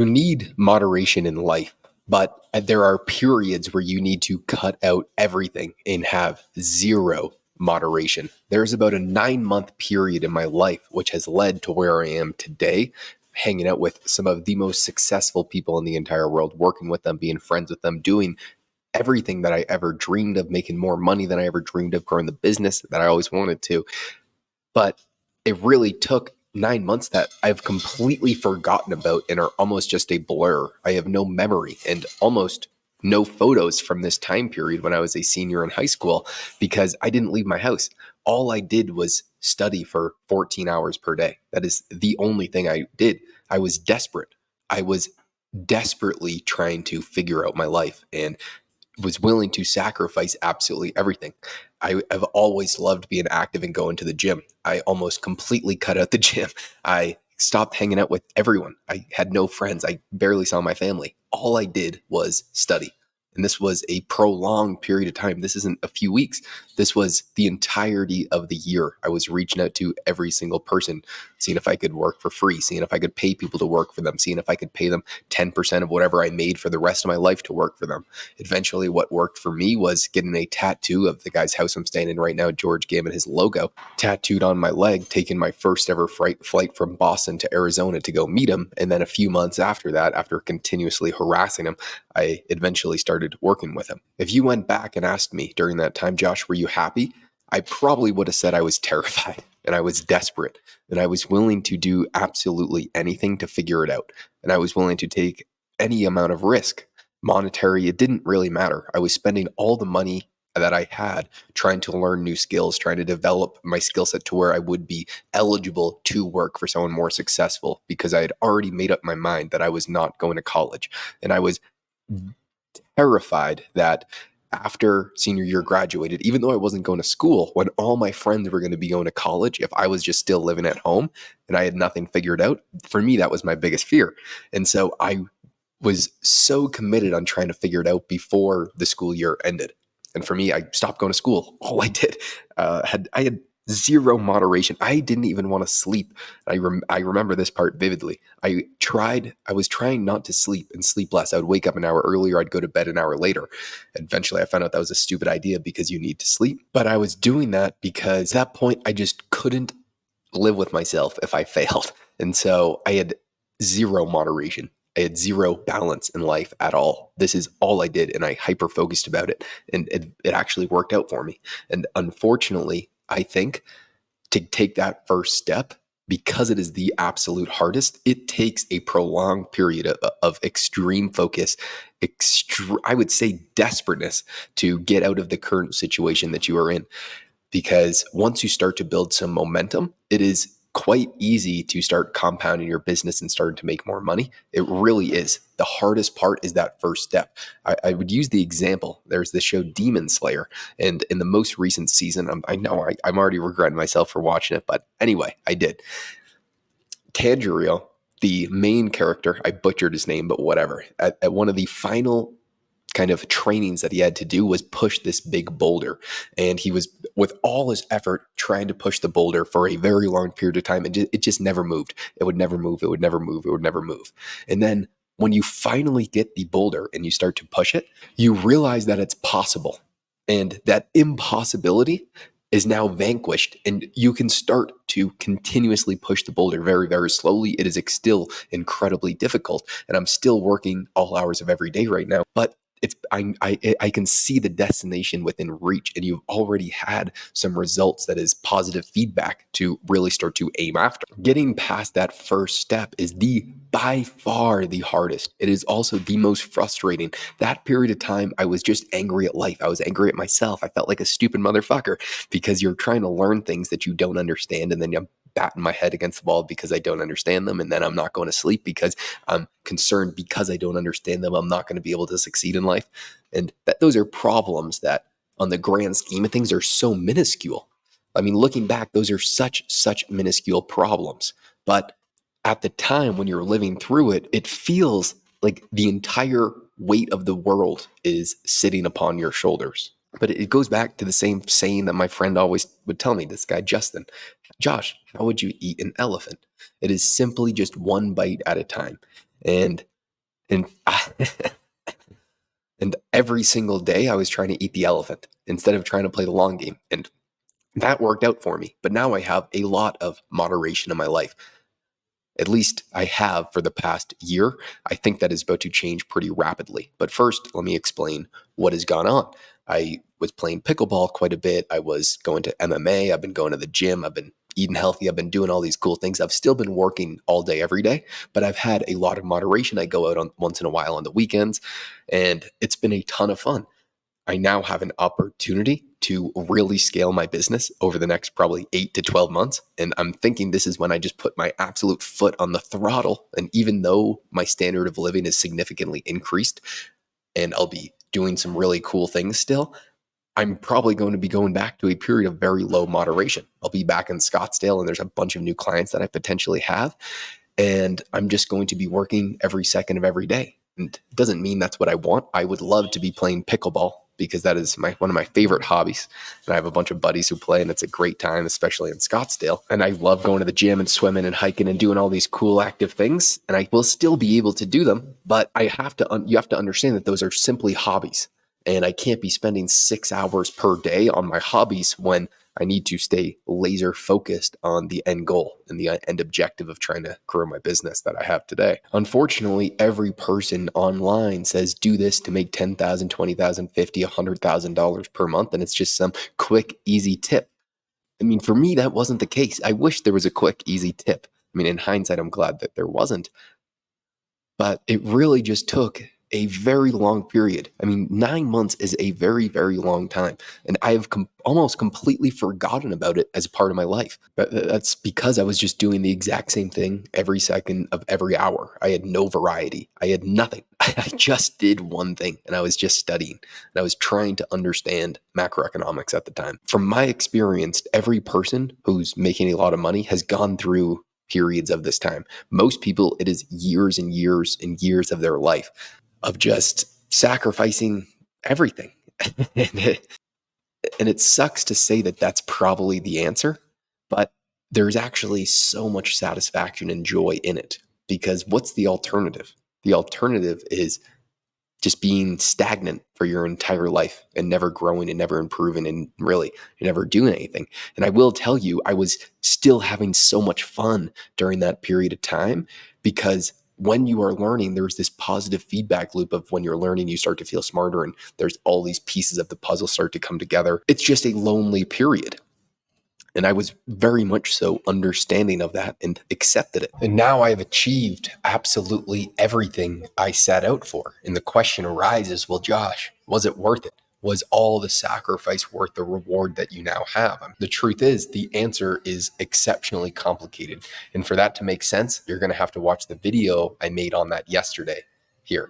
You need moderation in life, but there are periods where you need to cut out everything and have zero moderation. There's about a 9-month period in my life which has led to where I am today, hanging out with some of the most successful people in the entire world, working with them, being friends with them, doing everything that I ever dreamed of, making more money than I ever dreamed of, growing the business that I always wanted to. But it really took 9 months that I've completely forgotten about and are almost just a blur. I have no memory and almost no photos from this time period when I was a senior in high school because I didn't leave my house. All I did was study for 14 hours per day. That is the only thing I did. I was desperate. I was desperately trying to figure out my life and was willing to sacrifice absolutely everything. I've always loved being active and going to the gym. I almost completely cut out the gym. I stopped hanging out with everyone. I had no friends. I barely saw my family. All I did was study. And this was a prolonged period of time. This isn't a few weeks. This was the entirety of the year. I was reaching out to every single person, seeing if I could work for free, seeing if I could pay people to work for them, seeing if I could pay them 10% of whatever I made for the rest of my life to work for them. Eventually, what worked for me was getting a tattoo of the guy's house I'm staying in right now, George Gammon, his logo, tattooed on my leg, taking my first ever flight from Boston to Arizona to go meet him. And then a few months after that, after continuously harassing him, I eventually started working with him. If you went back and asked me during that time, Josh, were you happy? I probably would have said I was terrified and I was desperate and I was willing to do absolutely anything to figure it out. And I was willing to take any amount of risk. Monetary, it didn't really matter. I was spending all the money that I had trying to learn new skills, trying to develop my skill set to where I would be eligible to work for someone more successful because I had already made up my mind that I was not going to college. And I was terrified that after senior year graduated, even though I wasn't going to school, when all my friends were going to be going to college, if I was just still living at home and I had nothing figured out, for me, that was my biggest fear. And so I was so committed on trying to figure it out before the school year ended. And for me, I stopped going to school. All I did, I had zero moderation. I didn't even want to sleep. I remember this part vividly. I was trying not to sleep and sleep less. I would wake up an hour earlier. I'd go to bed an hour later. Eventually, I found out that was a stupid idea because you need to sleep. But I was doing that because at that point, I just couldn't live with myself if I failed. And so I had zero moderation. I had zero balance in life at all. This is all I did, and I hyper focused about it, and it actually worked out for me. And unfortunately, I think to take that first step, because it is the absolute hardest, it takes a prolonged period of extreme focus, I would say desperateness to get out of the current situation that you are in. Because once you start to build some momentum, it is quite easy to start compounding your business and starting to make more money. It really is. The hardest part is that first step. I would use the example. There's this show Demon Slayer, and in the most recent season, I know I'm already regretting myself for watching it, but anyway, I did. Tanjiro, the main character, I butchered his name, but whatever. At one of the final kind of trainings that he had to do was push this big boulder. And he was, with all his effort, trying to push the boulder for a very long period of time. And it just never moved. It would never move. It would never move. It would never move. And then when you finally get the boulder and you start to push it, you realize that it's possible. And that impossibility is now vanquished, and you can start to continuously push the boulder very, very slowly. It is still incredibly difficult, and I'm still working all hours of every day right now, but I can see the destination within reach, and you've already had some results that is positive feedback to really start to aim after. Getting past that first step is by far the hardest. It is also the most frustrating. That period of time, I was just angry at life. I was angry at myself. I felt like a stupid motherfucker because you're trying to learn things that you don't understand, and then I'm batting my head against the wall because I don't understand them, and then I'm not going to sleep because I'm concerned because I don't understand them, I'm not going to be able to succeed in life. And those are problems that, on the grand scheme of things, are so minuscule. I mean, looking back, those are such minuscule problems. But at the time when you're living through it, it feels like the entire weight of the world is sitting upon your shoulders. But it goes back to the same saying that my friend always would tell me, this guy, Justin. Josh, how would you eat an elephant? It is simply just one bite at a time. And And and every single day I was trying to eat the elephant instead of trying to play the long game. And that worked out for me. But now I have a lot of moderation in my life. At least I have for the past year. I think that is about to change pretty rapidly. But first, let me explain what has gone on. I was playing pickleball quite a bit. I was going to MMA. I've been going to the gym. I've been eating healthy. I've been doing all these cool things. I've still been working all day, every day, but I've had a lot of moderation. I go out on once in a while on the weekends, and it's been a ton of fun. I now have an opportunity to really scale my business over the next probably 8 to 12 months. And I'm thinking this is when I just put my absolute foot on the throttle. And even though my standard of living is significantly increased and I'll be doing some really cool things still, I'm probably going to be going back to a period of very low moderation. I'll be back in Scottsdale and there's a bunch of new clients that I potentially have. And I'm just going to be working every second of every day. And it doesn't mean that's what I want. I would love to be playing pickleball because that is one of my favorite hobbies. And I have a bunch of buddies who play, and it's a great time, especially in Scottsdale. And I love going to the gym and swimming and hiking and doing all these cool active things. And I will still be able to do them, but you have to understand that those are simply hobbies. And I can't be spending 6 hours per day on my hobbies when I need to stay laser focused on the end goal and the end objective of trying to grow my business that I have today. Unfortunately, every person online says do this to make $10,000, $20,000, $50,000, $100,000 per month. And it's just some quick, easy tip. I mean, for me, that wasn't the case. I wish there was a quick, easy tip. I mean, in hindsight, I'm glad that there wasn't. But it really just took a very long period. I mean, 9 months is a very, very long time. And I have almost completely forgotten about it as a part of my life. But that's because I was just doing the exact same thing every second of every hour. I had no variety. I had nothing. I just did one thing, and I was just studying. And I was trying to understand macroeconomics at the time. From my experience, every person who's making a lot of money has gone through periods of this time. Most people, it is years and years and years of their life of just sacrificing everything. And it sucks to say that that's probably the answer, but there's actually so much satisfaction and joy in it, because what's the alternative? The alternative is just being stagnant for your entire life and never growing and never improving and really never doing anything. And I will tell you, I was still having so much fun during that period of time, because when you are learning, there's this positive feedback loop of when you're learning, you start to feel smarter and there's all these pieces of the puzzle start to come together. It's just a lonely period. And I was very much so understanding of that and accepted it. And now I have achieved absolutely everything I set out for. And the question arises, well, Josh, was it worth it? Was all the sacrifice worth the reward that you now have? The truth is, the answer is exceptionally complicated. And for that to make sense, you're going to have to watch the video I made on that yesterday here.